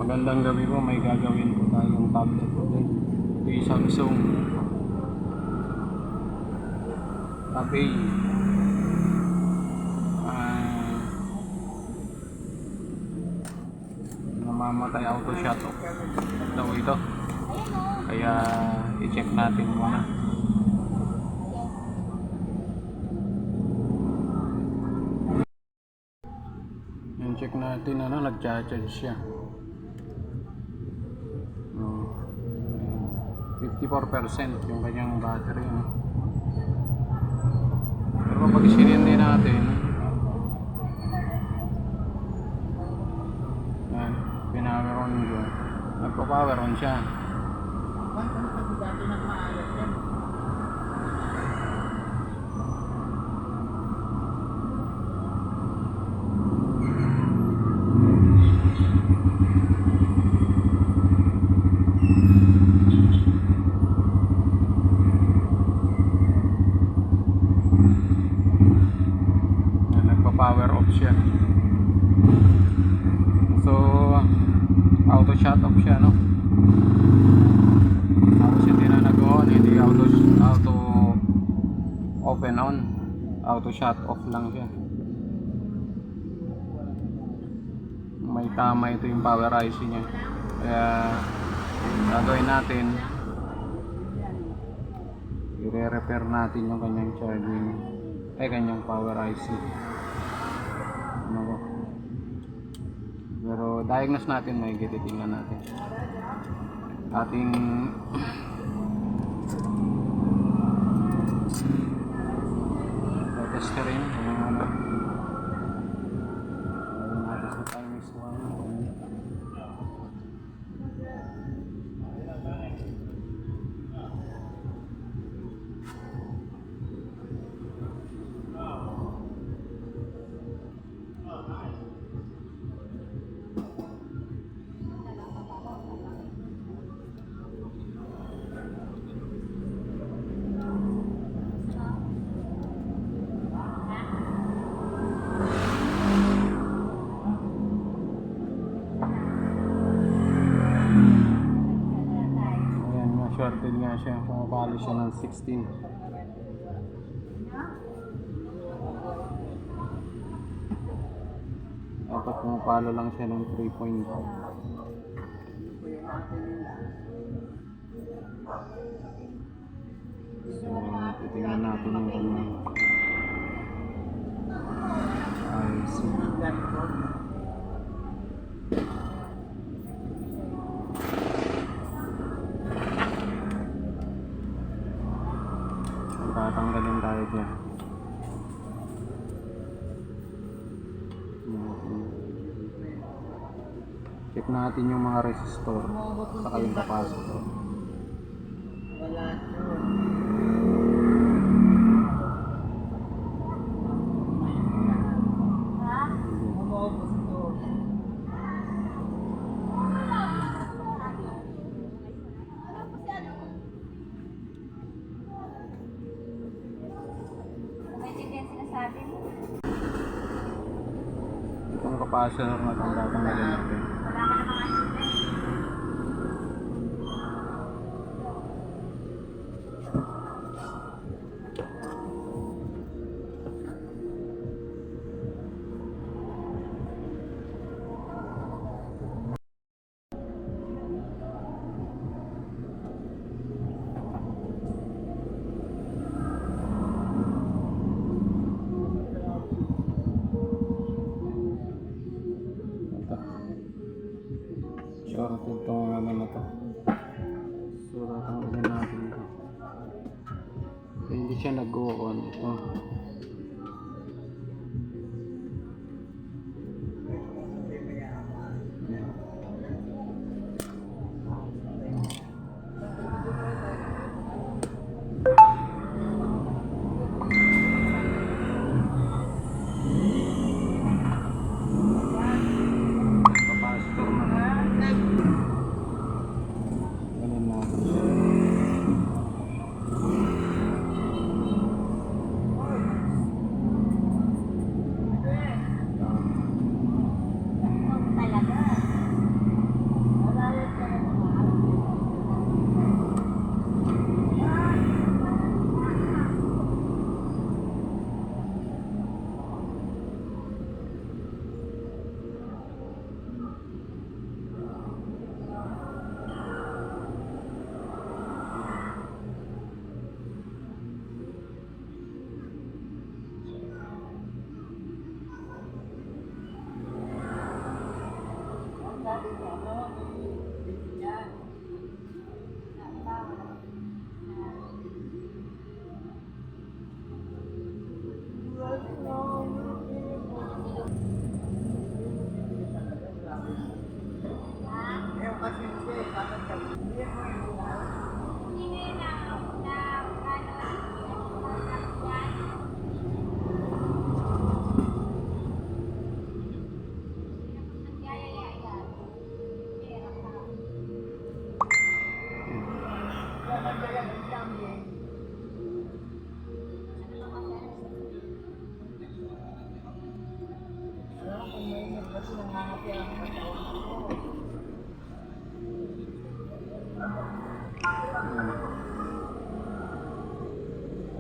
Magandang gabi po, may gagawin po tayong tablet po din. Ito yung Samsung Tab A. Namamatay auto shut off daw ito, kaya i-check natin muna. Yung check natin, nag-charge siya. 54% yung kanyang battery, pero pag sinindi natin, yan, pinower on yun, nagpa-power on siya. Power off siya. So auto shut off siya, tapos hindi na nag-on, hindi auto off and on, auto shut off lang siya. May tama ito yung power IC niya, kaya gagawin natin, i-repair natin yung kanyang charging, kanyang power IC. Pero diagnose natin, may tingnan natin ating test rin kung natin sa time is 1. Shorted nga siya, pumapalo siya ng 16. Dapat pumapalo lang siya ng 3.5. So titingnan natin yung kanyang IC. Tatanggalin tayo dyan. Check natin yung mga resistor saka yung capacitor. Itong capacitor na itong tatanggalin natin. Shorted itong na to. So tatanggalin natin ito. Hindi siya nag-go-on ito.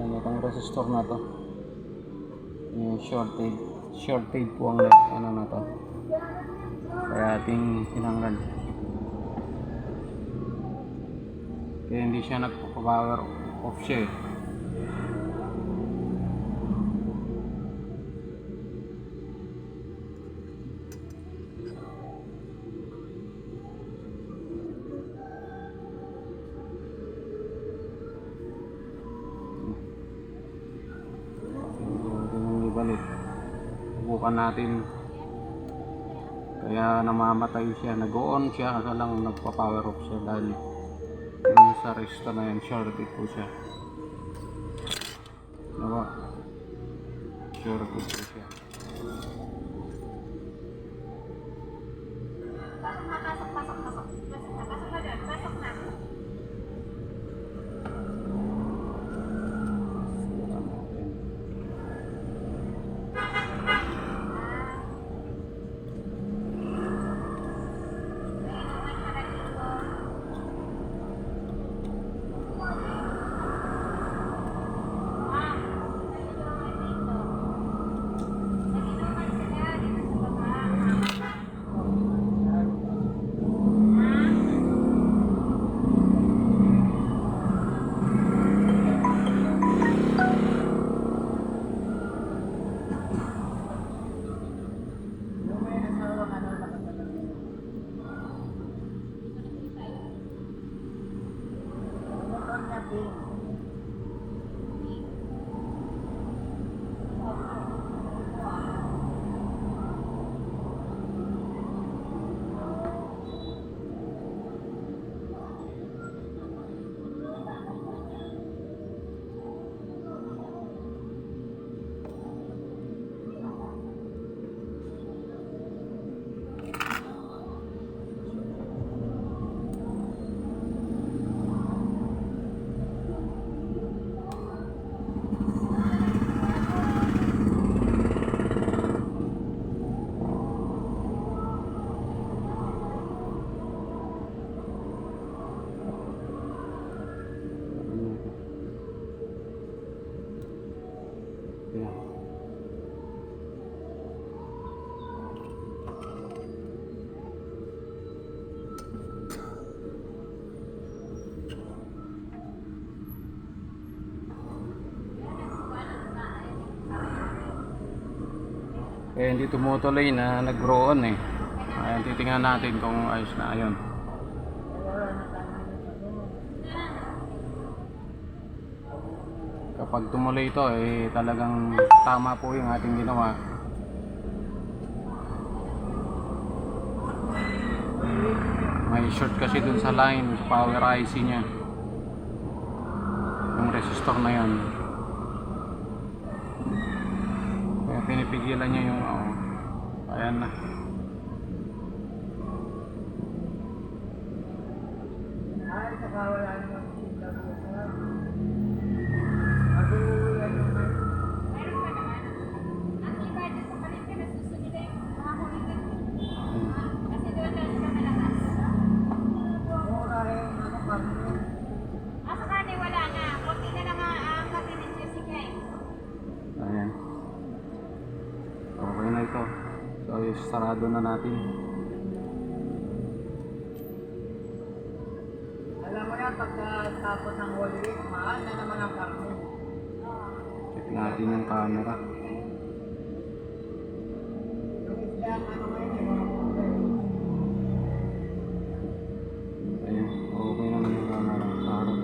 Ano itong resistor na to? Yung shorted po ang ano na to. Kaya ating tinanggal. Kaya hindi siya nagpo-power off siya eh. Balik. Subukan natin. Kaya namamatay siya. Nag-on siya kasi lang nagpa-power off siya dahil yung sa resta na yan, shorted po siya. Nawa. Shorted po siya. Kaya hindi tumutuloy na nag-grow on eh. Ayan, titingnan natin kung ayos na. Ayun. Kapag tumuloy ito eh talagang tama po yung ating ginawa. May short kasi dun sa line, power IC nya. Yung resistor na yan. Kaya pinipigilan niya yung ayan na. Ayan. Okay na ito. So, sarado na natin. Alam mo yan, pagkatapos ng Holy Week, mahal na naman ang karne. Check natin yung camera. Yung isda, ano ngayon, yung mga pumpay. Ayan. Okay naman yung camera. Sarado.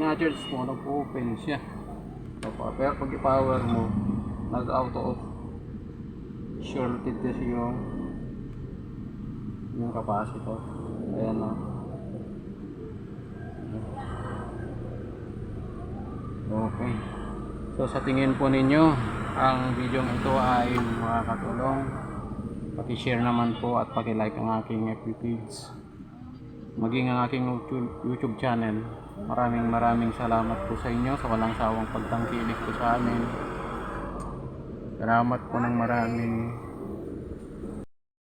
ina-charge mo, nag-open siya. Pero pag i-power mo, nag-auto off. Shorted kasi yung capacitor. Ayan o. Okay. So sa tingin po ninyo, ang video ito ay makakatulong. Paki-share naman po at paki-like ang aking FB page. Maging ang aking YouTube channel. Maraming salamat po sa inyo sa walang sawang pagtangkilik po sa amin. Salamat po ng marami.